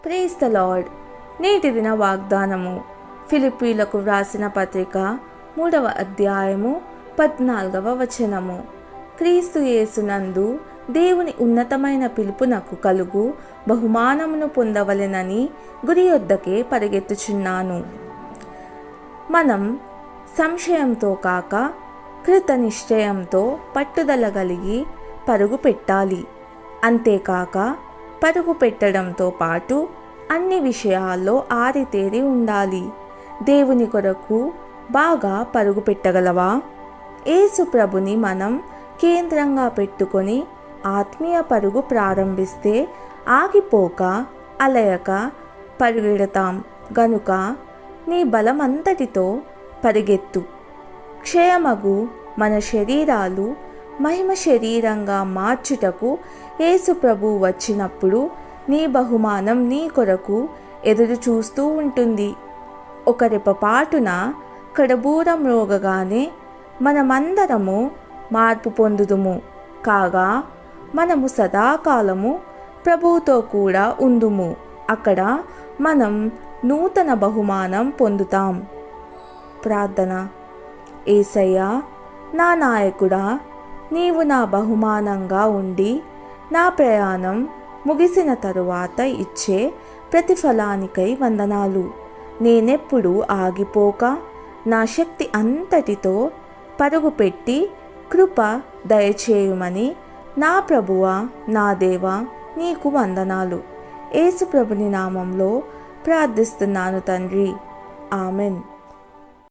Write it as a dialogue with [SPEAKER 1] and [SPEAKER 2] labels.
[SPEAKER 1] Praise the lord. నేటి దిన వాగ్దానము ఫిలిప్పీలకు వ్రాసిన పత్రిక 3వ అధ్యాయము 14వ వచనము. క్రీస్తు యేసునందు దేవుని ఉన్నతమైన పిలుపునకు కలుగు బహుమానమును పొందవలెనని గురి యొద్దకే పరిగెత్తుచున్నాను. మనం సంశయంతో కాక కృత నిశ్చయంతో పట్టుదల కలిగి పరుగు పెట్టాలి. అంతేకాక పరుగు పెట్టడంతో పాటు అన్ని విషయాల్లో ఆరితేరి ఉండాలి. దేవుని కొరకు బాగా పరుగు పెట్టగలవా? యేసు ప్రభుని మనం కేంద్రంగా పెట్టుకొని ఆత్మీయ పరుగు ప్రారంభిస్తే ఆగిపోక అలయక పరుగెడతాం గనుక నీ బలమంతటితో పరిగెత్తు. క్షయమగు మన శరీరాలు మహిమ శరీరంగా మార్చుటకు యేసు ప్రభు వచ్చినప్పుడు నీ బహుమానం నీ కొరకు ఎదురు చూస్తూ ఉంటుంది. ఒక రెప్పపాటున కడబూరం మ్రోగగానే మనమందరము మార్పు పొందుదుము. కాగా మనము సదాకాలము ప్రభువుతో కూడా ఉందుము. అక్కడ మనం నూతన బహుమానం పొందుతాం. ప్రార్థన. యేసయ్యా, నా నాయకుడా, నీవు నా బహుమానంగా ఉండి నా ప్రయాణం ముగిసిన తరువాత ఇచ్చే ప్రతిఫలానికై వందనాలు. నేనెప్పుడు ఆగిపోక నా శక్తి అంతటితో పరుగుపెట్టి కృప దయచేయుమని నా ప్రభువా, నా దేవా, నీకు వందనాలు. యేసు ప్రభుని నామంలో ప్రార్థిస్తున్నాను తండ్రి. ఆమెన్.